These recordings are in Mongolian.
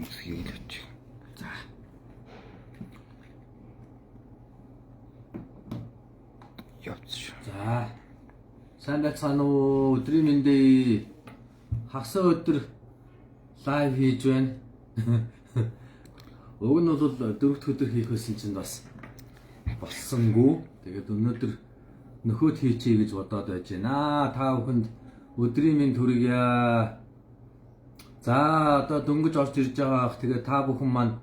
Мөсгийг л өч. За. Явц. За. Сайн байцгаана уу? Өдрийн мэндийг хагас өдөр лайв хийж байна. Уг нь бол дөрөвт өдөр хийх байсан чинь бас болсонгүй. Тэгээд өнөөдөр нөхөд хийчихье гэж бодоод байж байна. Та бүхэнд өдрийн мэнд хүргье. За одоо дөнгөж орж ирж байгаа ах. Тэгээд та бүхэн маань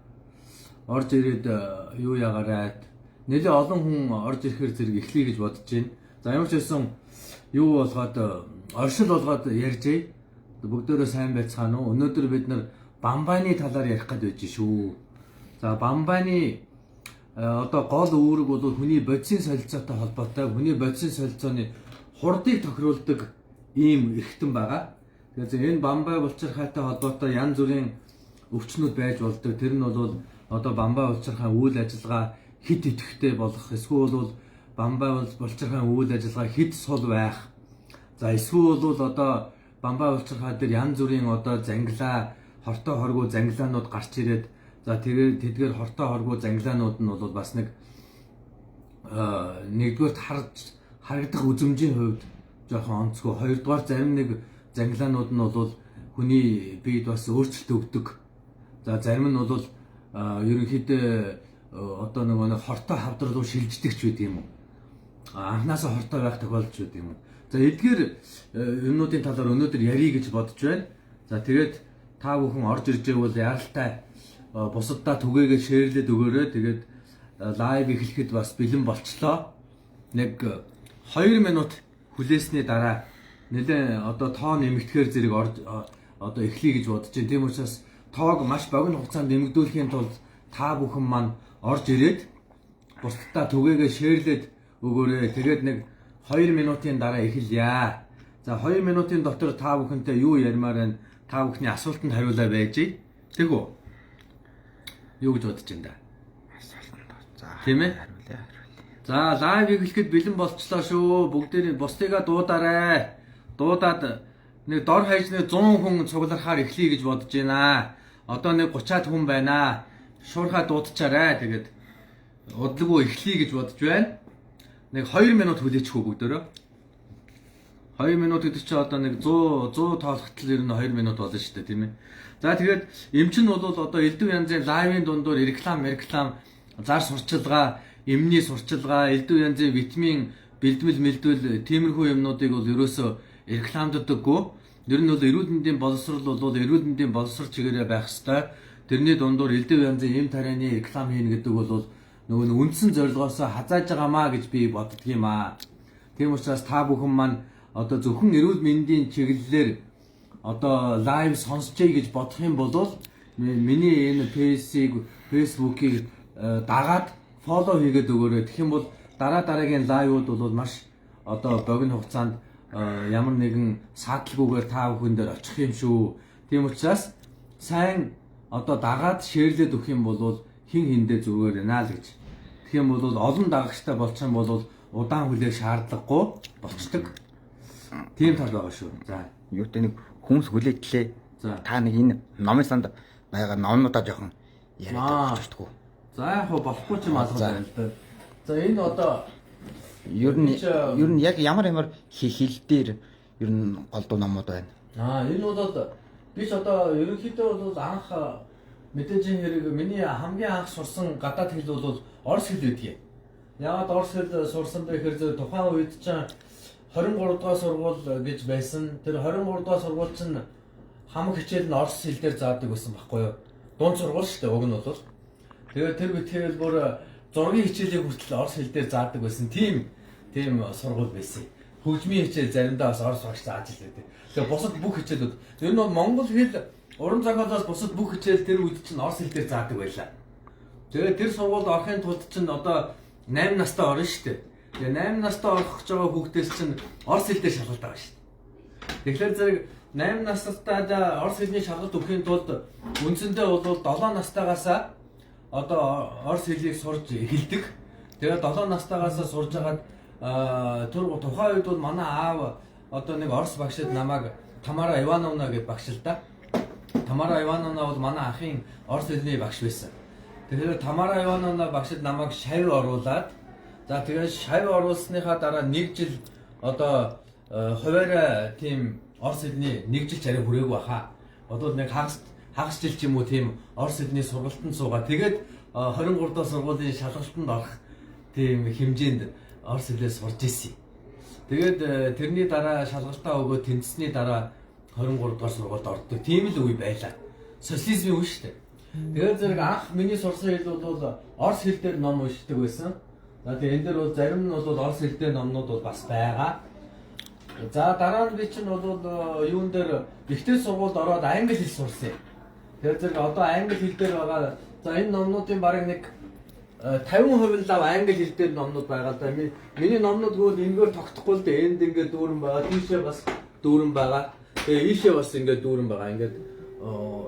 орж ирээд юу ягаарай. Нэлээ олон хүн орж ирэхээр зэрэг эхлэе гэж бодож байна. За ямар ч байсан юу болгоод оршил болгоод ярьжээ. Бүгдөө сайн байцгаана уу? Өнөөдөр бид нар Бамбайны талаар ярих гэж байж шүү. За Бамбайны одоо гол үүрэг бол хүний бодисын солилцоотой холбоотой. Хүний бодисын солилцооны хурдыг тохируулдаг ийм эрхтэн байгаа. Тэгэхээр энэ Бамбай булчирхайтай холбоотой янз бүрийн өвчнүүд байж болдог. Тэр нь бол одоо Бамбай булчирхай үйл ажиллагаа хэд идэвхтэй болох, эсвэл бол Бамбай булчирхай үйл ажиллагаа хэд сул байх. За эсвэл бол одоо Бамбай булчирхай дээр янз бүрийн одоо зангилаа, хортой хоргоо зангилаанууд гарч ирээд за тэгээд тэдгээр хортой хоргоо зангилаанууд нь бол бас нэг нэгдүгээр харагдах үзмжийн хувьд жоохон онцгой, хоёрдугаар зарим нэг зангилаанууд нь бол хүний биед бас өөрчлөлт өгдөг. За зарим нь бол ерөнхийдөө одоо нэг хортой хавдар руу шилждэг ч байд юм уу. Анхнаасаа хортой байх тохиолдож байд юм уу. За эдгээр юмнуудын талаар өнөөдөр ярих гэж бодож байна. За тэгээд та бүхэн орж ирж байвал яралтай бусаддаа түгээгээ шеэрлээд өгөөрэй. Тэгээд лайв эхлэхэд бас бэлэн болчлоо. Нэг 2 минут хүлээсний дараа нэлээ одоо тоо нэмэгдэхээр зэрэг одоо эхлэе гэж бодож байна. Тийм учраас тоог маш богино хугацаанд нэмэгдүүлэхийн тулд та бүхэн маань орж ирээд бусдаа түгээгээ шеэрлээд өгөөрэй. Тэгээд нэг 2 минутын дараа эхэлье. За 2 минутын дотор та бүхэнтэй юу ярмаар байна? Та бүхний асуултанд хариулаа байжээ. Тэг үү? Юу гэж бодож байна да? Асуултанд. За. Тийм ээ? Хариулъя. За лайв эхлэхэд бэлэн болчихлоо шүү. Бүгдээ бусдыгаа дуудаарай. Дуудаад нэг дор хаяж нэг 100 хүн цугларахаар эхлэе гэж бодож байна. Одоо нэг 30-аад хүн байна. Шуурхаа дуудчихаарай. Тэгээд удалгүй эхлэе гэж бодож байна. Нэг 2 минут хүлээчихв бүгдөө. 2 минут гэдэг чинь одоо нэг 100 тоолохтол ер нь 2 минут болно шүү дээ, тийм ээ. За тэгээд эмч нь бол одоо элдв янзын лайвын дундуур реклам, зар сурчилгаа, эмний сурчилгаа, элдв янзын витамин, бэлдвэл тиймэрхүү юмнуудыг бол ерөөсөө рекламддаггүй. Ер нь бол эрүүл мэндийн боловсрол бол эрүүл мэндийн боловсрол чигээрээ байх ёстой. Тэрний дундуур элдв янзын эм тарианы реклам хийнэ гэдэг бол нөгөө үндсэн зорилгоосоо хазааж байгаамаа гэж би боддөг юм аа. Тийм учраас та бүхэн маань одоо зөвхөн эрүүл мэндийн чиглэлээр одоо лайв сонсчэй гэж бодох юм бол миний энэ фэйсбүүкийг дагаад фоллоу хийгээд өгөөрэй. Тэгэх юм бол дараагийн лайвууд бол маш одоо богино хугацаанд ямар нэгэн саадлгүйгээр та бүхэн дээр очих юм шүү. Тийм учраас сайн одоо дагаад шеэрлээд өгөх юм бол хин хиндэ зүгээр наа л гэж. Тэгэх юм бол олон дагагчтай болчих юм бол удаан хүлээх шаардлагагүй болцдог. Тийм тал байгаа шүү. За, Юутай нэг хүмүүс хүлээтлээ. За. Та нэг энэ номын санд байгаа номнуудаа жоохон яриад өгч. За яг хөө болохгүй ч юм алгад байна л да. За энэ одоо Ер нь яг ямар хил дээр ер нь голдуу номууд байна. энэ бол биш одоо ерөнхийдөө бол анх мэдээж хэрэг миний хамгийн анх сурсан гадаад хэл бол орос хэл гэдгийг. Яагаад орос хэл сурсан бэ гэхээр тухайн үед чинь 23 дугаар сургууль гэж байсан. Тэр 23 дугаар сургууль чинь хамаг хичээл нь орос хэл дээр заадаг байсан байхгүй юу? Дунд сургууль шүү дээ уг нь бол. Тэгээд тэр битгээл бүр зургийн хичээлийг хүртэл орос хэл дээр заадаг байсан. Тийм сургууль байсан. Хөгжмийн хичээл заримдаа бас орос багш зааж л байдаг. Тэгээд бусад бүх хичээлүүд ер нь бол монгол хэл уран зохиолоос бусад бүх хичээл тэр үед чинь орос хэл дээр заадаг байлаа. Тэгээд тэр сургуульд орохын тулд чинь одоо 8 настай орно шүү дээ. Тэгээ 8 настай орох гэж байгаа хүүхдээс чинь орос хэл дээр шалгалт авах шүү дээ. Тэгэхээр зэрэг 8 настай орос хэлний шалгалт өгөхийн тулд үндсэндээ бол 7 настайгаас одоо орос хэлийг сурж эхэлдэг. Тэгээ 7 настайгаас сурж хагаад тухайн үед бол манай аав одоо нэг орос багшид намайг Тамара Ивановна гэж багш л да. Тамара Ивановна бол манай ахын орос хэлний багш байсан. Тэгэхээр Тамара Ивановна багшид намайг шавь оруулаад за тэгээд шавь оруулсныхаа дараа 1 жил одоо хуваарай тийм орос хэлний 1 жил царай хүрээгүй баха. Одоо нэг хагас жил ч юм уу тийм орос хэлний сургалтанд суугаа. Тэгээд 23 дахь сургуулийн шалгалтанд орох тийм хэмжээнд орос хэлээ сурж ирсэн. Тэгээд тэрний дараа шалгалтаа өгөө тэнцсний дараа 23 дахь сургуульд ордог. Тийм л үе байлаа. Социализмын үе шүү дээ. Тэгээд зэрэг анх миний сурсан хэл бол орос хэл дээр ном уншдаг байсан. За тэгээд энэ дээр бол зарим нь бол орос хэл дээр номнууд бол бас байгаа. За дараа нь би чинь бол юун дээр ихтэй сургуульд ороод англи хэл сурсан. Тэгээд зэрэг одоо англи хэл дээр байгаа. За энэ номнуудын бараг нэг 50% л англи хэл дээр номнууд байгаа да. Миний номнууд гол энэгээр тогтохгүй л дээ. Энд ингээд дүүрэн байгаа. Тийшээ бас дүүрэн байгаа. Тэгээ ийшээ бас ингээд дүүрэн байгаа. Ингээд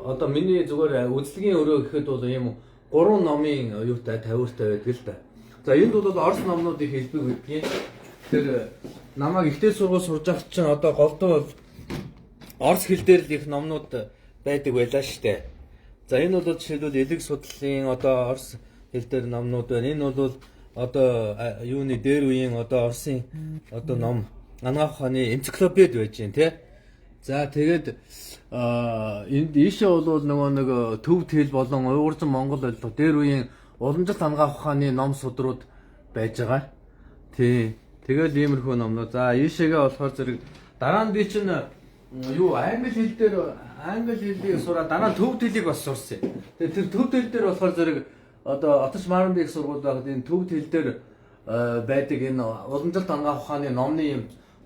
одоо миний зүгээр үзлэгийн өрөө гэхэд бол ийм 3 номын юутай 50-тай байдаг л да. За энд бол орос номнуудыг хэлбэг гэдгийг. Тэр намайг ихтэй сургууль сурж авч чинь одоо голдуу бол орос хэл дээр л их номнууд байдаг байлаа шүү дээ. За энэ бол жишээлбэл элэг судлалын одоо орос хэл дээр номнууд байна. Энэ бол одоо юуны дээр үеийн одоо Оросын одоо ном Анагаах ухааны энциклопед байж гэн тий. За тэгээд энд ийшээ бол нөгөө нэг төвд хэл болон уйгурзан монгол ойлгох дээр үеийн уламжлалт Анагаах ухааны ном судрууд байж байгаа. Тий. Тэгэл иймэрхүү номнууд. За ийшээгээ болохоор зэрэг дараа нь би чинь юу англи хэл дээр англи хэлийг сураад дараа нь төвд хэлийг бас сурсан. Тэгээд тэр төвд хэл дээр болохоор зэрэг одоо Оточ Маранбек сургууль байгаад энэ төвд хэл дээр байдаг энэ уламжлалт Анагаах ухааны номны юм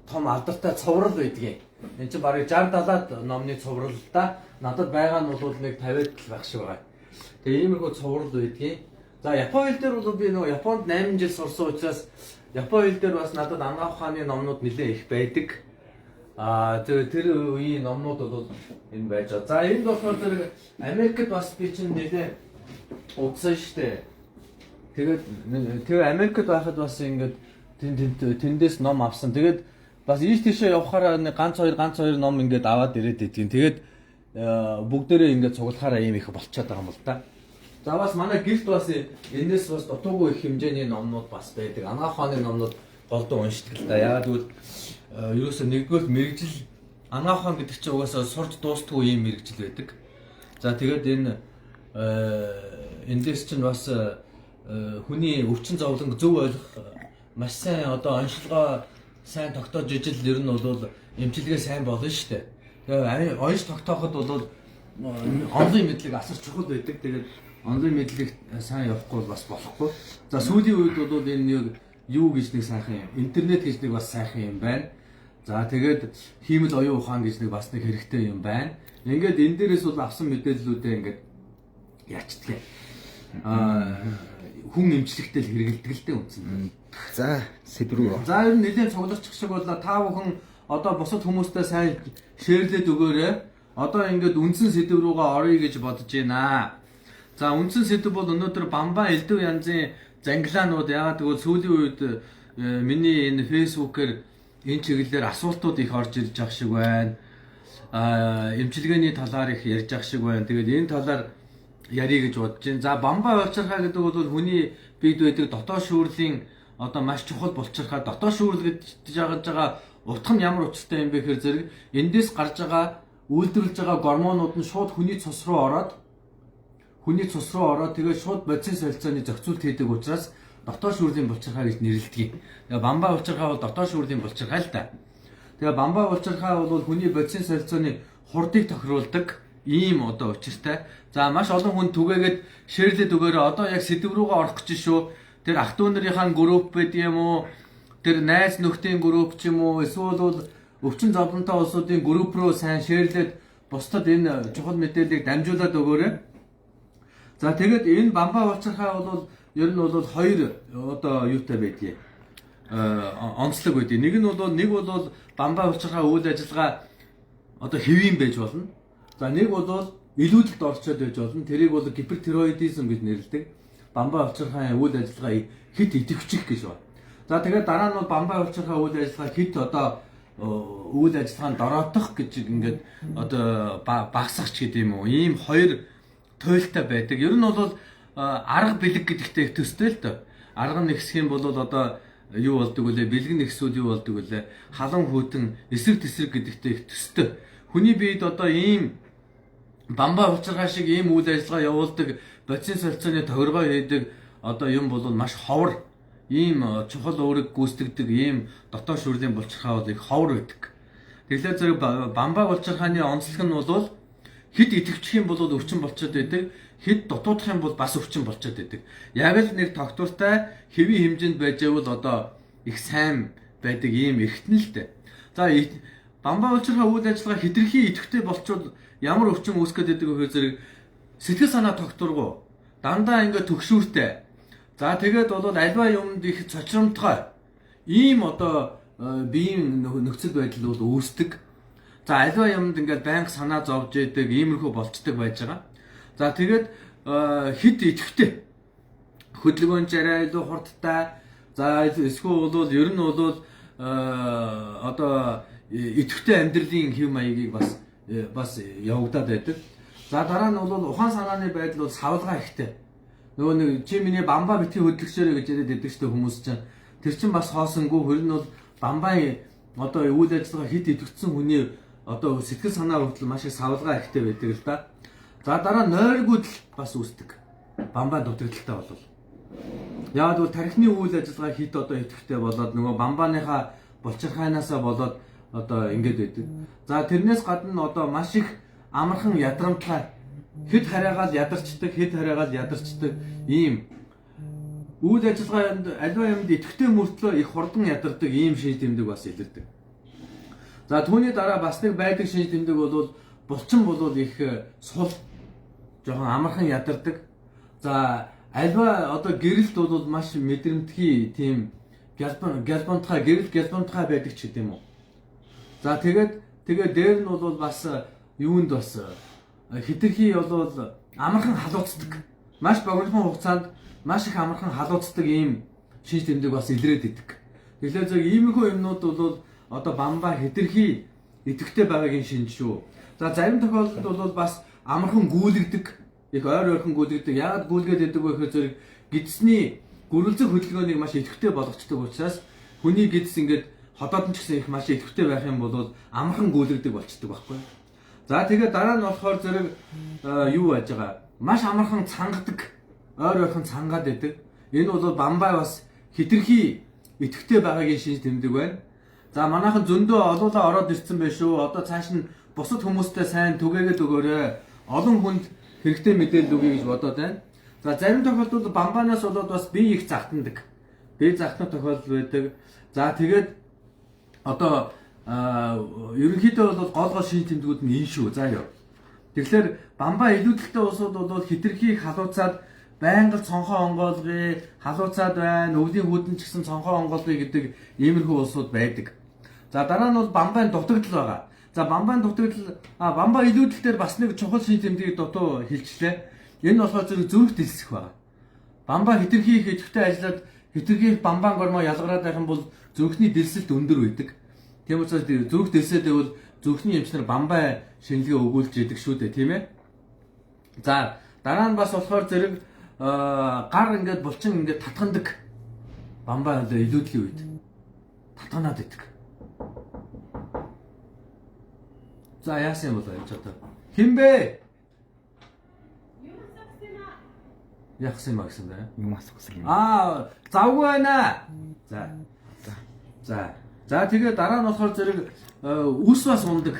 том алдартай цоврал байдгийг. Энд чинь барыг 60-70-аад номны цоврал та надад байгаа нь бол нэг 50-аад л байх шиг байгаа. Тэгээ иймэрхүү цоврал байдгийг. За Японы хэл дээр бол би нөгөө Японд 8 жил сурсан учраас Японы хэл дээр бас надад Анагаах ухааны номнууд нэлээд их байдаг. Тэр үеийн номнууд бол энэ байж байгаа. За энд болохоор зэрэг Америкт бас би чинь нэлээд удсан штэ. Тэгээд Америкт байхад бас ингээд тэндээс ном авсан. Тэгээд бас ийш тийшээ явахаараа ганц хоёр ном ингээд аваад ирээд идэгин. Тэгээд бүгдээрээ ингээд цуглахаараа ийм их болчиход байгаа юм л да. За бас манай гэрт бас энэс бас дутуугүй их хэмжээний номнууд бас байдаг. Анагаах ухааны номнууд голдуу уншдаг л да. Яагаад гэвэл ерөөсөө нэгдүгээр мэрэгжил Анагаах ухаан гэдэг чинь угаасаа сурч дуустгүй ийм мэрэгжил байдаг. За тэгээд эндээс чинь бас хүний өвчин зовлон зөв ойлгох маш сайн одоо онцлогоо сайн тогтоож ижил ер нь бол эмчилгээ сайн болно шүү дээ. Тэгээ онц тогтооход бол онлын мэдлэг асар чухал байдаг. Тэгээд онлын мэдлэг сайн явахгүй бол бас болохгүй. За сүүлийн үед бол энэ юу гэж нэг сайхан юм. Интернет гэж нэг бас сайхан юм байна. За тэгээд хиймэл оюун ухаан гэж нэг бас нэг хэрэгтэй юм байна. Ингээд энэ дээрээс бол авсан мэдээллүүдээ ингээд яачдаг. Хүн эмчлэгтэй л хэрэгэлдэг л дээ үндсэн. За сэдврүү. За ер нь нэлээд цугларч шиг бол та бүхэн одоо бусад хүмүүстэй сайн шеэрлээд өгөөрэй. Одоо ингээд үндсэн сэдв рүүгээ оръё гэж бодож байна. За үндсэн сэдв бол өнөөдөр бамбаа элдв янзын зангилаанууд яагаад гэвэл сүүлийн үед миний энэ фэйсбүүкээр энэ чиглэлээр асуултууд их орж ирж байгаа шиг байна. Эмчилгээний талаар их ярьж байгаа шиг байна. Тэгээд энэ талаар ярих гэж бодож байна. За бамбаа болчирхаа гэдэг бол хүний бид байдаг дотоод шүүрлийн одоо маш чухал болчирхаа. Дотоод шүүрэл гэж байгаа утга нь ямар учиртай юм бэ гэхээр зэрэг эндээс гарч байгаа үйлдвэрлэж байгаа гормонууд нь шууд хүний цус руу ороод тэгээд шууд бодисын солилцооны зохицуулт хийдэг учраас дотоод шүүрлийн булчирхаа гэж нэрлэдэг. Тэгээ бамбаа булчирхаа бол дотоод шүүрлийн булчирхаа л да. Тэгээ бамбаа булчирхаа бол хүний бодисын солилцооны хурдыг тохируулдаг ийм одоо учиртай. За маш олон хүн түгээгээд шеэрлээд өгөөрэй. Одоо яг сэдв рүүгээ орох гэж шүү. Тэр ах トゥ нарынхаа групп байд юм уу? Тэр найз нөхдийн групп ч юм уу? Эсвэл бол өвчин зовлонтой улсуудын групп руу сайн шеэрлээд бусдад энэ чухал мэдээллийг дамжуулаад өгөөрэй. За тэгээд энэ бамбаа булчирхаа бол ер нь бол хоёр одоо юутай байдгийг онцлог байдгийг. Нэг бол бамбаа булчирхаа үйл ажиллагаа одоо хэвийн байж болно. За нэг бол илүүдэлд орчод байж болно. Тэрийг бол гипертироидизм гэж нэрлэдэг. Бамбаа булчирхааны үйл ажиллагаа хит идэвхжих гэж байна. За тэгээд дараа нь бол бамбаа булчирхаа үйл ажиллагаа хит одоо үйл ажиллагаанд дороотох гэж ингээд одоо багсагч гэдэг юм уу. Ийм хоёр туйлтай байдаг. Ер нь бол арга бэлэг гэдэгтэй төстэй л доо. Арга нэгсэх юм бол одоо юу болдог вүлээ? Бэлэг нэгсүүд юу болдог вүлээ? Халан хүйтэн эсрэг тесрэг гэдэгтэй их төстэй. Хүний биед одоо ийм бамбаа улчиргаа шиг ийм үйл ажиллагаа явуулдаг, бодис солилцооны тохиргоо хийдэг одоо юм бол маш ховор. Ийм чухал өөрөг гүйцэтгэдэг ийм дотоод шүрлийн булчирхаа бол их ховор байдаг. Тэгэхээр зэрэг бамбаа булчирхааны онцлог нь бол хэд идэвхжих юм бол өвчин болчиход байдаг, хэд дутуудах юм бол бас өвчин болчиход байдаг. Яг л нэг тогтвортой хэвийн хэмжээнд байж байвал одоо их сайн байдаг ийм эргэтэн л дээ. За бамбаа булчирхаа үйл ажиллагаа хэтэрхий идэвхтэй болчвол ямар өвчин үүсгэж байдаг вэ зэрэг сэтгэл санаа тогтворгүй, дандаа ингээд төгшүүртэй. За тэгээд бол альва юмд их цочромтгой ийм одоо биеийн нөхцөл байдал бол үүсдэг. За альва юмд ингээд байнга санаа зовж идэг, иймэрхүү болцдог байж байгаа. За тэгээд хит идэвхтэй хөдөлгөөн арай илүү хурдтай. За эсвэл бол ер нь бол одоо идэвхтэй амьдралын хэв маягийг бас явагдаад байдаг. За дараа нь бол ухаан санааны байдал бол савлгаа ихтэй. Нөгөө нэг чи миний бамбаа битгий хөдөлгчөөрэй гэж яриад байдаг шүү дээ хүмүүс чинь. Тэр чинь бас хоосонгүй хөр нь бол бамбааны одоо үйл ажиллагаа хит идэвхсэн хүний одоо сэтгэл санаа хүртэл маш их савлгаа ихтэй байдаг л да. За дараа нойргууд л бас үүсдэг. Бамбаа дутагдaltaй болов. Яг бол тархины үйл ажиллагаа хит одоо идэвхтэй болоод нөгөө бамбааныхаа булчирхаанаасаа болоод одоо ингэж байдаг. За тэрнээс гадна одоо маш их амархан ядрамтлаа хэд хараагаад ядарчдаг, ийм үйл ажиллагаанд аливаа юмд идэвхтэй мөртлөө их хурдан ядардаг ийм шинж тэмдэг бас илэрдэг. За түүний дараа бас нэг байдаг шинж тэмдэг бол булчин болвол их сул жоохон амархан ядардаг. За аливаа одоо гэрэлт бол маш мэдрэмтгий тийм гялбонтгай байдаг ч гэдэм үү. За тэгээд дээр нь бол бас юунд бас хэтэрхий бол амархан халууцдаг. Маш богинохон хугацаанд маш их амархан халууцдаг ийм шинж тэмдэг бас илрээд идэг. Тэгэхээр зөв иймэрхүү юмнууд бол одоо бамбаа хэтэрхий идэвхтэй байгаагийн шинж шүү. За зарим тохиолдолд бол бас амархан гүйлгдэг, их ойрхон гүйлгдэг. Яагаад гүйлгээд идэг вэ гэхээр зэрэг гидсний гөрөлцөх хөдөлгөөнийг маш идэвхтэй болгочдөг учраас хүний гидс ингээд ходоод нь ч гэсэн их маш идэвхтэй байх юм бол амархан гүйлгдэг болчдөг байхгүй. За тэгээд дараа нь болохоор зэрэг юу байж байгаа? Маш амархан цангадаг, ойрхон цангаад байдаг. Энэ бол бамбаа бас хэтэрхий идэвхтэй байгаагийн шинж тэмдэг байна. За манайхан зөндөө олуулаа ороод ирсэн байх шүү. Одоо цааш нь бусад хүмүүстэй сайн түгээгээд өгөөрэй. Олон хүнд хэрэгтэй мэдээлэл өгье гэж бодоод байна. За зарим тохиолдолд бамбаанаас болоод бас бие их загтандаг. Бие загтнах тохиолдол байдаг. За тэгээд одоо ерөнхийдөө бол гол шинж тэмдгүүд нь энэ шүү. За ёо. Тэгэхээр бамбаа илүүдэлтэй улсууд бол хэтэрхий халууцаад байнга цонхоо онгоолгоё, халууцаад байна, өвлийн хүүдэн ч гэсэн цонхоо онгоолгоё гэдэг иймэрхүү улсууд байдаг. За дараа нь бол бамбааны дутагдал байгаа. За бамбааны дутагдал бамбаа илүүдэл дээр бас нэг чухал шинж тэмдгийг дутуу хэлчихлээ. Энэ болохоор зүрх дэлсэх байгаа. Бамбаа хэтэрхий их идэвхтэй ажиллаад хэтэрхий бамбаан гормоо ялгараад байх юм бол зүрхний дэлсэлт өндөр байдаг. Тийм учраас зүрх дэлсээд байвал зүрхний эмчнэр бамбаа шинжилгээ өгүүлж идэг шүү дээ, тийм ээ. За дараа нь бас болохоор зэрэг гар ингээд булчин ингээд татгандаг. Бамбаа илүүдлийн үед татганаад идэг. За яасан юм бол энэ ч одоо хинбэ? Яасан юм гэсэн бэ? Юм асуусан юм. Завгүй байна. За тэгээ дараа нь болохоор зэрэг үс бас ундаг.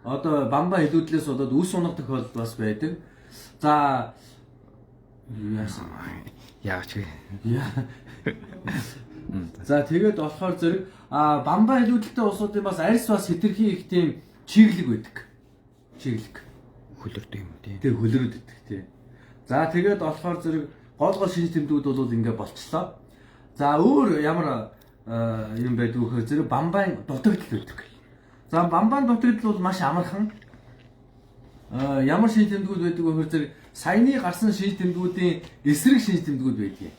Одоо бамбаа илүүдлээс болоод үс унах тохиолдол бас байдаг. За яасан яач вэ? За тэгээд болохоор зэрэг бамбаа илүүдэлтэй улсуудын бас арьс бас хэтэрхий их тийм чиглэг байдаг. Чиглэг. Хөлөрдөг юм тий. Тэг хөлөрөд идэх тий. За тэгээд болохоор зэрэг гол шинж тэмдгүүд бол ингээ болчлоо. За өөр ямар юм байдгүй хөө зэрэг бамбаан дутагдал байдаг. За бамбаан дутагдал бол маш амархан. Ямар шинж тэмдгүүд байдаг вэ гэхээр зэрэг саяны гарсан шинж тэмдгүүдийн эсрэг шинж тэмдгүүд байдаг.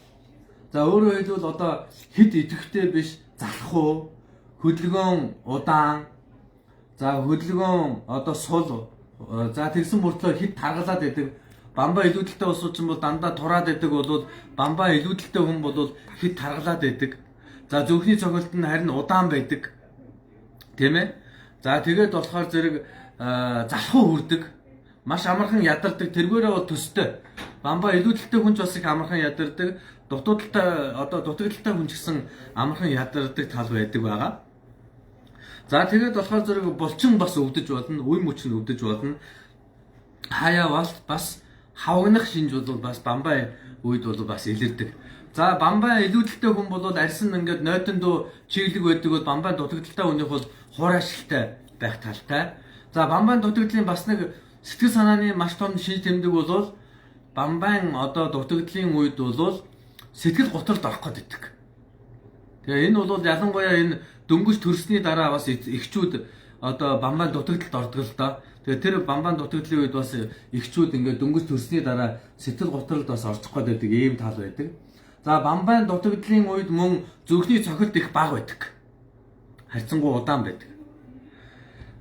За өөрөөр хэлбэл одоо хэд идэвхтэй биш залхуу, хөдөлгөөн удаан, за хөдөлгөөн одоо сул, за тэгсэн мөртлөө хит таргалаад байдаг. Бамбаа илүүдэлтэй улсууд ч юм бол дандаа тураад байдаг бол бамбаа илүүдэлтэй хүн бол хит таргалаад байдаг. За зөвхний цогцолт нь харин удаан байдаг. Тийм ээ. За тэгээд болохоор зэрэг залхуу хүрдэг. Маш амархан ядардаг. Тэргээрээ бол төстэй. Бамбаа илүүдэлтэй хүн ч бас их амархан ядардаг. Дутагдaltaй одоо дутагдaltaй хүн ч гэсэн амархан ядардаг тал байдаг байгаа. За тэгээд болохоор зэрэг булчин бас өвдөж болно. Үе мөч нь өвдөж болно. Хаяа бас хавгнах шинж бол бас бамбаа үед бол бас илэрдэг. За бамбаа илүүдэлтэй хүн бол арьсан ингээд нойтондоо чиглэг байдаг бол бамбаа дутагдaltaй хүнийх бол хуурайшилтай байх талтай. За бамбаа дутагдлын бас нэг сэтгэл санааны маш том шинж тэмдэг бол бамбаан одоо дутагдлын үед бол сэтгэл готролд орох гэдэг. Тэгээ энэ бол ялангуяа энэ дөнгөж төрсний дараа бас эхчүүд одоо бамбаан дутагдалд ордог л доо. Тэгээ тэр бамбаан дутагдлын үед бас эхчүүд ингээд дөнгөж төрсний дараа сэтгэл готролд бас орчих гээд байдаг ийм тал байдаг. За бамбаан дутагдлын үед мөн зүрхний цохилт их бага байдаг. Харьцангуй удаан байдаг.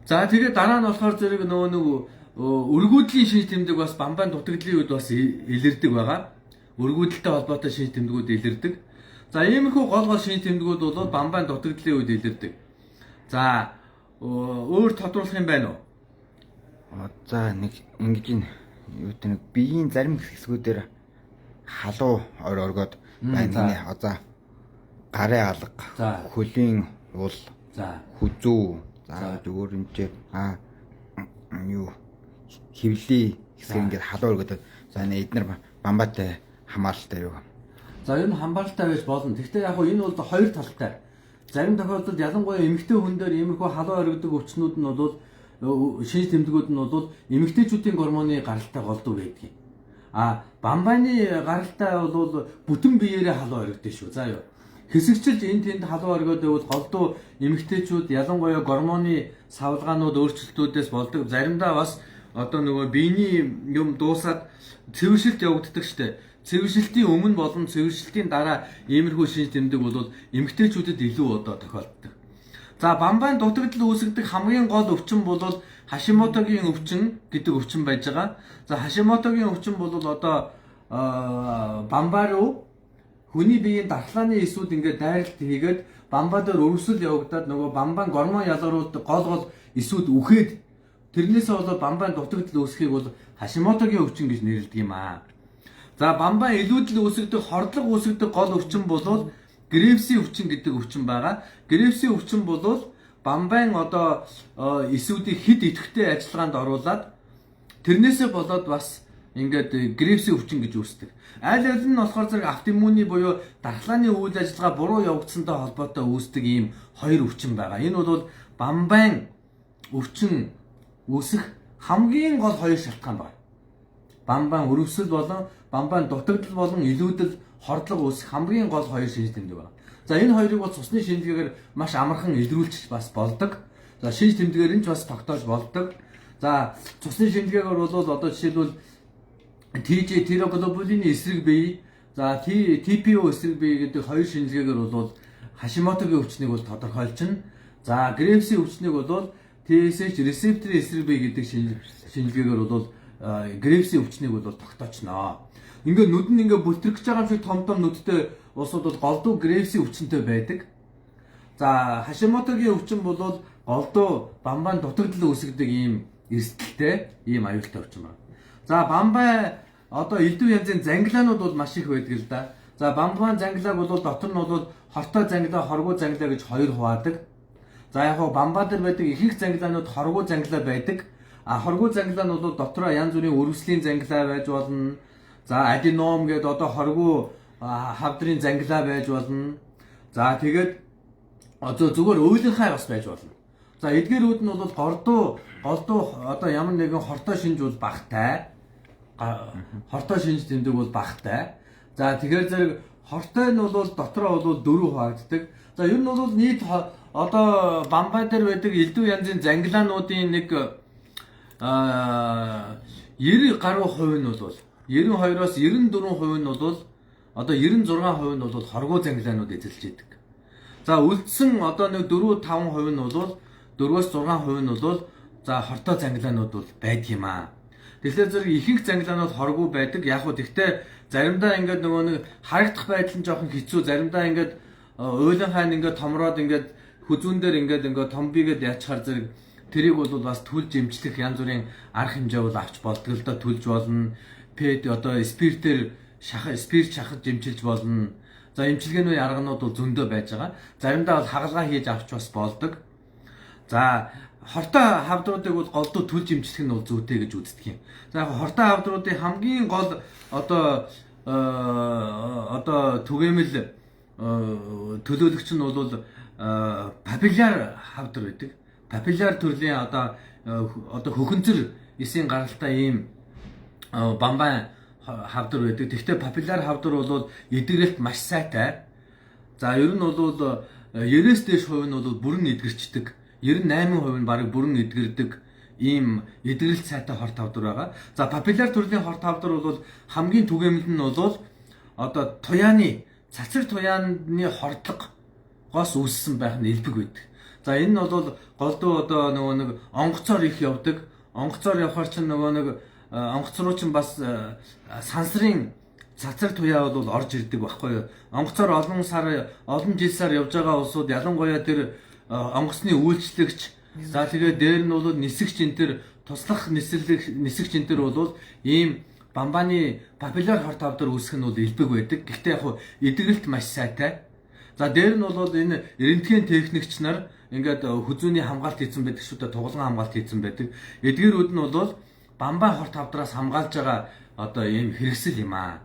За тэгээд дараа нь болохоор зэрэг нөгөө өргүүдлийн шинж тэмдэг бас бамбаан дутагдлын үед бас илэрдэг байгаа. Өргүүдэлтэй холбоотой шинж тэмдгүүд илэрдэг. За иймэрхүү гол шинж тэмдгүүд бол бамбаан дутагдлын үед илэрдэг. За өөр тодруулах юм байна уу? За нэг ингэж юу гэдэг нэг биеийн зарим хэсгүүдээр халуу оргоод байна. Одоо гарын алга, хөлийн уул, за хүзүү, за зүгээр энэ юу хөвлийн хэсэг ингээд халуу оргоод за эднэр бамбаатай хамааралтай юу. За энэ хамааралтай байж болно. Гэхдээ яг энэ бол хоёр талтай. Зарим тохиолдолд ялангуяа эмэгтэй хүн дээр иймэрхүү халуу оргидог өвчнүүд нь бол шинж тэмдгүүд нь бол эмэгтэйчүүдийн гормоны гаралтай голдуу байдаг. Бамбааны гаралтай бол бүтэн биеэрээ халуу оргидог шүү. За юу. Хэсэгчилж энэ тэнд халуу оргиод байвал голдуу эмэгтэйчүүд ялангуяа гормоны савлгаанууд өөрчлөлтүүдээс болдог. Заримдаа бас одоо нөгөө биений юм дуусаад цэвэршилт явагддаг штеп. Цэвэршилтийн өмнө болон цэвэршилтийн дараа иймэрхүү шинж тэмдэг бол эмэгтэйчүүдэд илүү одоо тохиолддог. За бамбаан дутагдал үүсгдэг хамгийн гол өвчин бол Хашимотогийн өвчин гэдэг өвчин байж байгаа. За Хашимотогийн өвчин бол одоо бамбаа руу хүний биеийн дархлааны эсүүд ингээд дайралт хийгээд бамбаа дээр өрөвсөл явагдаад нөгөө бамбаан гормон ялгаруулдаг гол эсүүд үхээд тэрнээсээ болоод бамбаан дутагдал үүсхийг бол Хашимотогийн өвчин гэж нэрлэдэг юм аа. За бамбаан илүүдэл үүсгдэг хордлого үүсгдэг гол өвчин бол Гревсийн өвчин гэдэг өвчин байгаа. Гревсийн өвчин бол бамбаан одоо эсүүдийг хид идэвхтэй ажиллагаанд оруулаад тэрнээсээ болоод бас ингээд Гревсийн өвчин гэж үүсдэг. Аль аль нь болохоор зэрэг автоиммуны буюу дархлааны үйл ажиллагаа буруу явагдсантай холбоотой үүсдэг ийм хоёр өвчин байгаа. Энэ бол бамбаан өвчин үүсэх хамгийн гол хоёр шалтгаан байна. Бамбаан өрөвсөл болон бамбаан дутагдал болон илүүдэл хордлого үүсэх хамгийн гол хоёр шинж тэмдэг байна. За энэ хоёрыг бол цусны шинжилгээгээр маш амархан илрүүлчих бас болдог. За шинж тэмдгээр нь ч бас тогтоож болдог. За цусны шинжилгээгээр бол одоо жишээлбэл TG тироглобулины эсрэг бие, за TPO эсрэг бие гэдэг хоёр шинжилгээгээр бол Хашимотогийн өвчнийг бол тодорхойлчихно. За Гревсийн өвчнийг бол TSH рецепторын эсрэг бие гэдэг шинжилгээгээр бол Гревсийн өвчнийг бол тогтоочно. Ингээ нүд нь ингээ бүлтрэгч байгаа юм шиг том нүдтэй улсууд бол голдуу Гревсийн өвчнөд байдаг. За Хашимотогийн өвчин бол голдуу бамбаан дутагдал үүсгдэг ийм эрсдэлтэй ийм аюултай өвчин байна. За бамбаа одоо элдв янзын зангилаанууд бол маш их байдаг л да. За бамбаан зангилааг бол дотор нь бол хортой зангилаа, хоргуу зангилаа гэж хоёр хуваадаг. За яг хоо бамбаа дээр байдаг ихэнх зангилаанууд хоргуу зангилаа байдаг. Хоргуу зангилаа нь бол дотроо янз бүрийн өрөвслийн зангилаа байж болно. За аденом гэдэг одоо хоргуу хавдрын зангилаа байж болно. За тэгээд зүгээр уйлынхай бас байж болно. За эдгээрүүд нь бол голдуу одоо ямар нэгэн хортой шинж бол багтай. Хортой шинж тэмдэг бол багтай. За тэгэхээр зэрэг хортой нь бол дотроо бол 4 хуваагддаг. За ер нь бол нийт одоо бамбаа дээр байдаг элдв янзын зангилаануудын нэг 90 гаруй хувь нь бол 92-оос 94% нь бол одоо 96% нь бол хоргуу зангилаанууд эзэлж идэг. За үлдсэн одоо нэг 4-5% нь бол 4-6% нь бол за хортой зангилаанууд бол байдаг юм аа. Тэгэхээр зэрэг ихэнх зангилаанууд хоргүй байдаг. Яг уу тэгтээ заримдаа ингээд нөгөө нэг харагдах байдал нь жоохон хэцүү. Заримдаа ингээд уйлан хайн ингээд томроод ингээд хүзүүн дээр ингээд том бигээд ячхаар зэрэг тэрийг бол бас түлж эмчлэх янз бүрийн арга хэмжээ бол авч болдог л да. Түлж болно. Пэд одоо спиртээр спирт шахаж эмчилж болно. За эмчилгээний арганууд бол зөндөө байж байгаа. Заримдаа бол хагалгаа хийж авч бас болдог. За хортой хавдруудыг бол голдуу түлж эмчлэх нь бол зүйтэй гэж үздэг юм. За яг хортой хавдруудын хамгийн гол одоо түгээмэл төлөөлөгч нь бол папилляр хавдар байдаг. Папилляр төрлийн одоо хөхөнцөр эсийн гаралтай ийм бамбай хавдар байдаг. Тэгвэл папилляр хавдар бол эдгэрэлт маш сайтай. За ер нь бол 90-с дээш хувь нь бол бүрэн эдгэрчдэг. 98% нь бараг бүрэн эдгэрдэг ийм эдгэрэлт сайтай хорт хавдар байгаа. За папилляр төрлийн хорт хавдар бол хамгийн түгээмэл нь бол одоо туяаны цацаг туяаны хордлогоос үүссэн байх нь элбэг байдаг. За энэ нь бол голдуу одоо нөгөө нэг онгоцоор их явдаг. Онгоцоор явхаар чинь нөгөө нэг онгоц руу чинь бас сансрын цацаг туяа бол орж ирдэг байхгүй юу. Онгоцоор олон жил сар явж байгаа улсууд ялангуяа тэр онгоцны үйлчлэгч за тэгээ дээр нь бол нисгч энэ төр туслах нисгч энэ төр бол ийм бамбаны папилляр хорт хавдар үүсэх нь бол элбэг байдаг. Гэхдээ яг эдгэрэлт маш сайтай. За дээр нь бол энэ рентген техникч нар ингээд хүзүүний хамгаалт хийсэн байдаг шүү дээ, тугалан хамгаалт хийсэн байдаг. Эдгэрүүд нь бол бамбай хорт хавдраас хамгаалж байгаа одоо ийм хэрэгсэл юм аа.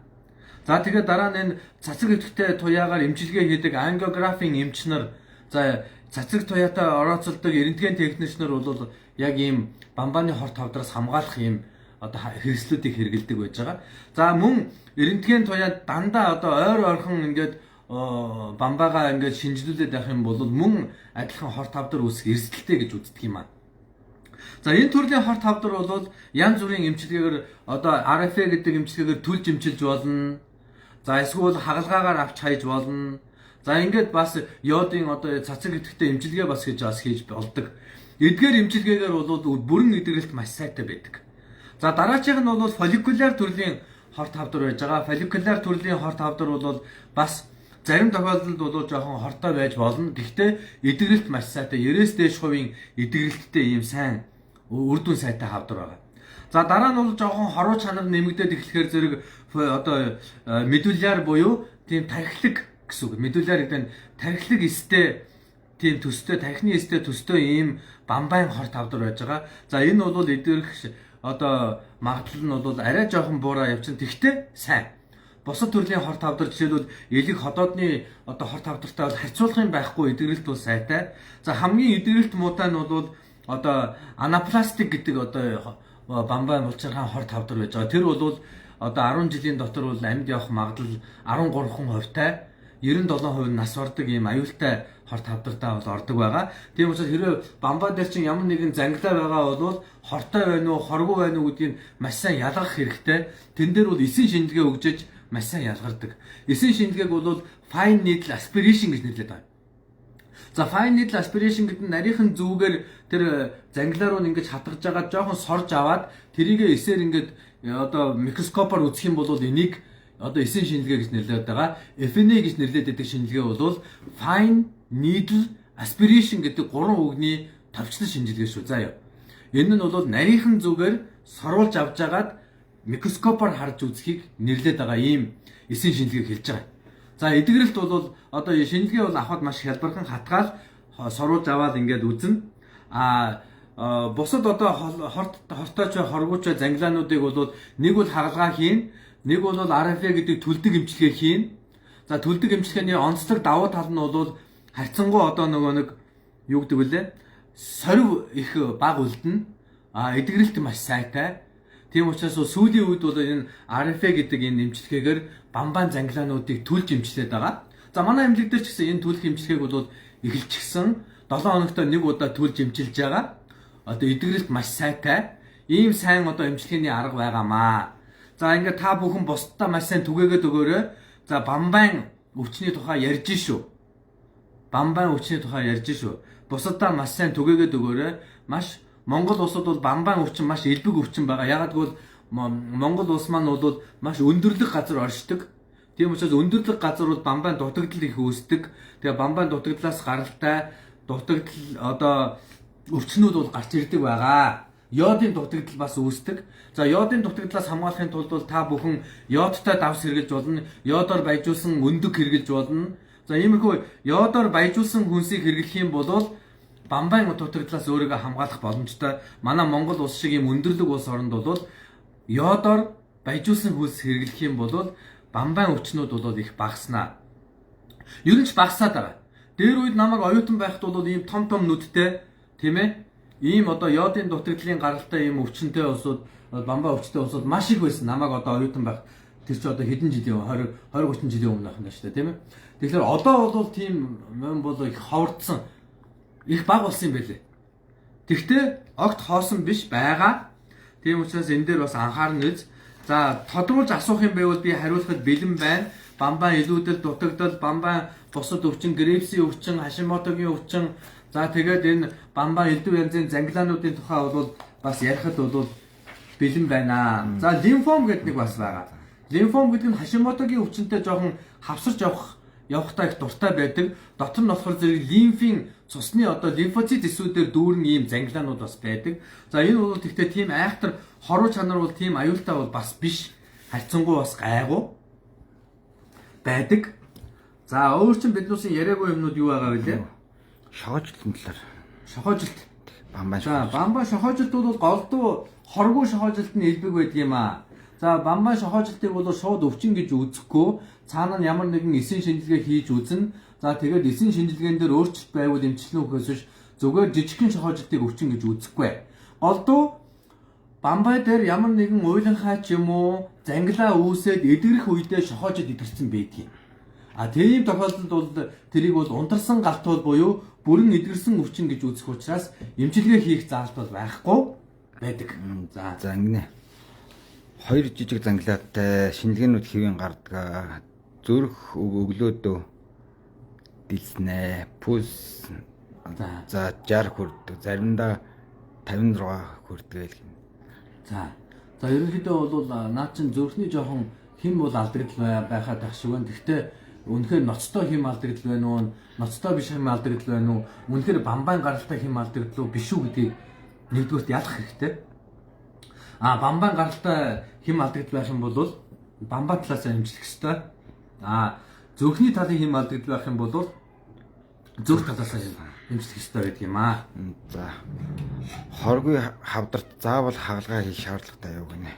За тэгээд дараа нь энэ цацаг идэвхтэй туяагаар эмчилгээ хийдэг ангиографийн эмч нар за цацаг туяатай орооцолдог рентген техникч нар бол яг ийм бамбаны хорт хавдраас хамгаалах ийм одоо хэрэгслүүдийг хэрэгэлдэг байж байгаа. За мөн рентген туяа дандаа одоо ойр ойрхон ингээд бамбаага ингээд шинжилүүлээд явах юм бол мөн адилхан хорт хавдар үүсэх эрсдэлтэй гэж үздэг юм аа. За энэ төрлийн хорт хавдар бол янз бүрийн эмчилгээгээр одоо RFA гэдэг эмчилгээгээр түлж эмчилж болно. За эсвэл хагалгаагаар авч хайж болно. За ингээд бас йодын одоо цацаг идэвхтэй эмчилгээ бас хийж болдог. Эдгээр эмчилгээгээр бол бүрэн эдгэрэлт маш сайтай байдаг. За дараачих нь бол фолликуляр төрлийн хорт хавдар байж байгаа. Фолликуляр төрлийн хорт хавдар бол бас зарим тохиолдолд бол жоохон хортой байж болно. Гэхдээ эдгэрэлт маш сайтай. 90-с дээш хувийн эдгэрэлттэй ийм сайн үр дүн сайтай хавдар байгаа. За дараа нь бол жоохон хоруу чанар нэмэгдээд эхлэхээр зэрэг одоо медуляр буюу тийм тархилэг гэсэн үг. Медуляр гэдэг нь тархилэг эстэй тийм төстэй, тархины эстэй төстэй ийм бамбайн хорт хавдар байж байгаа. За энэ бол эдгэрэх одоо магадлал нь бол арай жоохон буураа явчихна. Тэгвэл сайн. Бусад төрлийн хорт хавдар жишээлбэл элэг ходоодны одоо хорт хавдартай бол харьцуулах юм байхгүй эдгэрэлт бол сайтай. За хамгийн эдгэрэлт муутай нь бол одоо анапластик гэдэг одоо бамбай булчирхаан хорт хавдар байж байгаа. Тэр бол одоо 10 жилийн дотор бол амьд явах магадлал 13%-тай, 97% нас ордог ийм аюултай хорт хавдартай бол ордог байгаа. Тийм учраас хэрвээ бамбай дээр чинь ямар нэгэн зангилаа байгаа бол хортой байна уу, хоргүй байна уу гэдгийг маш сайн ялгах хэрэгтэй. Тэн дээр бол эсийн шинжилгээ өгжөж маш сайн ялгардаг. Эсийн шинжилгээг бол fine needle aspiration гэж нэрлэдэг байна. За fine needle aspiration гэдэг нь нарийнхан зүгээр тэр зангилаа руу ингэж хатгаж байгаа жоохон сорж аваад тэрийг эсээр ингэж одоо микроскопоор үзэх юм бол энийг одоо эсийн шинжилгээ гэж нэрлэдэг байгаа. FNA гэж нэрлэдэг шинжилгээ бол fine needle aspiration гэдэг гурван үгний товчлон шинжилгээ шүү. За яа. Энэ нь бол нарийнхан зүгээр сорулж авч агаад микроскопоор харж үзхийг нэрлэдэг байгаа ийм эсийн шинжилгээг хэлж байгаа. За эдгэрэлт бол одоо шинжилгээ бол авахд маш хялбархан хатгаал сорулж аваад ингээд үзнэ. Бусад одоо хортооч хоргооч зангилаануудыг бол нэг бол хагалгаа хийн, нэг бол RFA гэдэг төлдөг эмчилгээ хийн. За төлдөг эмчилгээний онцлог давуу тал нь бол харьцангуй одоо нөгөө нэг юу гэдэг вүлээ? Сорив их бага үлдэнэ. Эдгэрэлт маш сайтай. Тийм учраас сүүлийн үед бол энэ RFA гэдэг энэ эмчилгээгээр бамбайн зангилаануудыг түлж эмчлээд байгаа. За манай эмнэлэг дээр ч гэсэн энэ түлх эмчилгээг бол эхэлчихсэн. 7 хоногт нэг удаа түлж эмчилж байгаа. Одоо эдгэрэлт маш сайтай. Ийм сайн одоо эмчилгээний арга байгаамаа. За ингээд та бүхэн бусдаа маш сайн түгээгээд өгөөрэй. За бамбайн өвчний тухай ярьж шүү. бамбайн өвчний тухай ярьж шүү. Бусадаа маш сайн түгээгээд өгөөрэй. Маш Монгол улсад бол бамбайн өвчин маш элбэг өвчин байгаа. Ягаад гэвэл Монгол улс маань бол маш өндөрлөг газар оршдог. Тийм учраас өндөрлөг газар бол бамбайн дутагдал их үүсдэг. Тэгээ бамбайн дутагдлаас гаралтай дутагдал одоо өвчнүүд бол гарч ирдэг байгаа. Йодын дутагдал бас үүсдэг. За йодын дутагдлаас хамгаалахын тулд бол та бүхэн йодтой давс хэрглэж болно. Йодоор баяжуулсан өндөг хэрглэж болно. За иймэрхүү йодоор баяжуулсан хүнсийг хэрглэх юм бол бамбайн дутагдлаас өөрийгөө хамгаалах боломжтой. Манай Монгол улс шиг юм өндөрлөг улс оронд бол йодоор баяжуулсан хүнс хэрглэх юм бол бамбайн өвчнүүд бол их багаснаа. Ер нь ч багасаад байгаа. Дээр үед намайг оюутан байхад бол ийм том нүдтэй тийм ээ. Ийм одоо йодын дутагдлын гаралтай ийм өвчнөд улсууд бамбай өвчтэй улсууд маш их байсан. Намайг одоо оюутан байх тэр чи одоо хэдэн жилийн 20 30 жилийн өмнөх юм шүү дээ тийм ээ. Тэгэхээр одоо бол тийм юм бол их ховордсон их баг болсон юм байлээ. Тэгвэл огт хоосон биш байгаа. Тийм учраас энэ дээр бас анхаарна гэж. За тодруулж асуух юм байвал би хариулахад бэлэн байна. Бамбайн илүүдэл дутагдал, бамбайн бусад өвчин, Грейвсийн өвчин, Хашимотогийн өвчин. За тэгээд энэ бамбайн элдв янзын зангилаануудын тухай бол бас ярихад бол бэлэн байна. За лимфом гэдэг нэг бас байгаа. Лимфом гэдэг нь Хашимотогийн өвчнөд жоохон хавсарч явахтай их дуртай байдаг. Дотор нь болохоор зэрэг лимфийн цусны одоо лимфоцит эсүүдээр дүүрэн ийм зангилаанууд бас байдаг. За энэ бол тэгтээ тийм айхтар хоруу чанар бол тийм аюултай бол бас биш. Харьцангуй бас гайгүй байдаг. За өөр чин биднүүсийн яриагүй юмнууд юу байгаа вэ? Шохоожлтын талаар. Шохоожилт. Бамбайн. За бамбайн шохоожилтууд бол голдуу хоргүй шохоожилт нь элбэг байдаг юм аа. За бамбайн шохоожилтыг бол шууд өвчин гэж үзэхгүй цаана нь ямар нэгэн эсийн шинжилгээ хийж үзнэ. За тэгээд эсийн шинжилгээнд дээр өөрчлөлт байвал эмчилнэ үхээс биш зүгээр жижигхэн шохоожилтыг өвчин гэж үзэхгүй. Голдуу бамбай дээр ямар нэгэн уйланхай ч юм уу зангилаа үүсээд эдгэрэх үедээ шохоожид идэрсэн байдгийг. А тийм тохиолдолд бол тэрийг бол унтарсан галтуул буюу бүрэн эдгэрсэн өвчин гэж үзэх учраас эмчилгээ хийх заалт бол байхгүй байдаг. За ингэнэ. Хоёр жижиг зангилаатай шинжилгээнүүд хэвэн гардаг. Зүрх өглөөдөө дэлснэ. Пульс за 60 хүрдэг. Заримдаа 56 хүрдэг гэх юм. За ерөнхийдөө бол наад чин зүрхний жоохон хим бол алдагдал байхад ах шиг байна. Гэхдээ үнэхээр ноцтой хим алдагдал байна уу? Ноцтой биш хим алдагдал байна уу? Үнэхээр бамбайн гаралтай хим алдагдал уу биш үү гэдгийг нэгдүгürt ялах хэрэгтэй. Бамбайн гаралтай хим алдагдал байх юм бол бамбай талаас эмчлэх ёстой. Зүрхний талын хим алдагдал байх юм бол зүрх талаас эмчлэх ёстой байдаг юм аа. За хоргүй хавдарт заавал хагалгаа хийх шаардлагатай юу гинэ?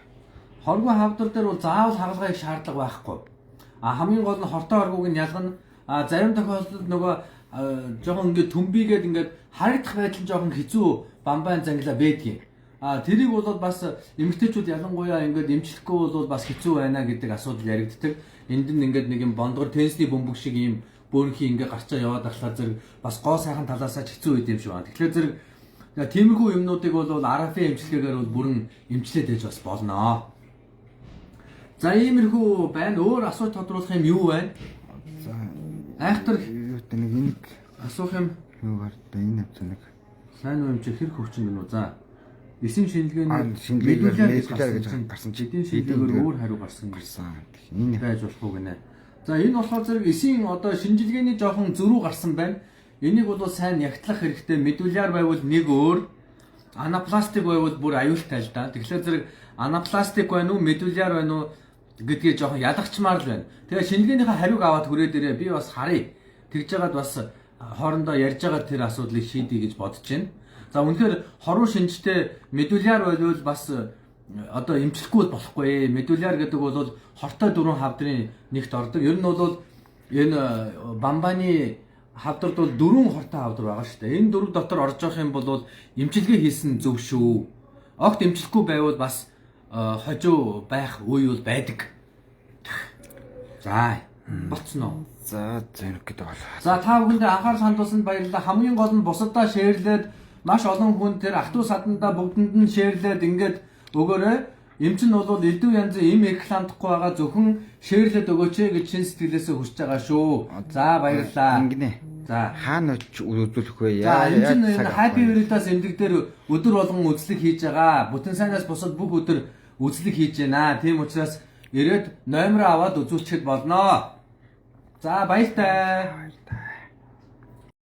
Хоргүй хавдар дээр бол заавал хагалгаа хийх шаардлага байхгүй. Хамгийн гол нь хортой хоргүйг нь ялгана. Зарим тохиолдолд нөгөө жоохон ингээд төмбийгээд ингээд харагдах байдал нь жоохон хэцүү бамбайн зангилаа байдгийг. Тэрийг бол бас эмэгтэйчүүд ялангуяа ингээд эмчлэхгүй бол бас хэцүү байна гэдэг асуудал яригддаг. Энд нь ингээд нэг юм бондгор тенсний бөмбөг шиг юм бөөнхий ингээд гарчаа яваад ахлаа зэрэг бас гоо сайхан талаасаа хэцүү байд юм шиг байна. Тэгэхээр зэрэг тиймэрхүү юмнуудыг бол арафын эмчилгээгээр бол бүрэн эмчлээд ээж бас болно. За иймэрхүү байна. Өөр асуулт тодруулах юм юу байна? За айхтар нэг энийг асуух юм юу гардаа энэ хэвчээг. Сайн уу юм чи хэрэг өвчин гэнэ үү? За эсийн шинжилгээний медиулаар гэж гарсан чи эдийн шинжилгээгээр өөр хариу гарсан. Энэ байж болох уу гинэ. За энэ болохоор зэрэг эсийн одоо шинжилгээний жоохон зөрүү гарсан байна. Энийг бол сайн ягтлах хэрэгтэй. Медуляр байвал нэг өөр, анапластик байвал бүр аюултай л да. Тэгэхээр зэрэг анапластик байна уу, медуляр байна уу гэдгийг жоохон ялагчмаар л байна. Тэгээ шинжилгээнийхээ хариуг аваад хүрээ дээрээ би бас харъя. Тэгж жагаад бас хоорондоо ярьж байгаа тэр асуудлыг шийдэе гэж бодож байна. За үнэхээр хоруу шинжтэй медуляр байвал бас одоо эмчлэхгүй болохгүй. Медуляр гэдэг бол хортой дөрвөн хавдрын нэгт ордог. Ер нь бол энэ бамбаны хавдард бол дөрвөн хортой хавдар байгаа шүү дээ. Энэ дөрв дотор орж явах юм бол эмчилгээ хийсэн зөв шүү. Огт эмчлэхгүй байвал бас хожуу байх үе бол байдаг. За болцсноо. За зэрэг гэдэг бол. За та бүхэндээ анхаарал хандуулсанд баярлалаа. Хамгийн гол нь бусадаа шеэрлээд маш олон хүн тэр ах トゥ саданда бүгдэнд нь шеэрлээд ингээд өгөөрэй. Эм чинь бол элдв янзын эм рекламдахгүй байгаа зөвхөн шеэрлээд өгөөч гэж чин сэтгэлээсээ хүсэж байгаа шүү. За баярлалаа. Ингэнэ. За Хаана үзүүлэх вэ? За энэ чинь цаг Happy авах вэ? Veritas эмдэг дээр өдөр болгон үзлэг хийж байгаа. Бүтэн сайнаас бусад бүх өдөр үзлэг хийж байна. Тийм учраас ирээд номер аваад үзүүлчихэд болно. За баяртай.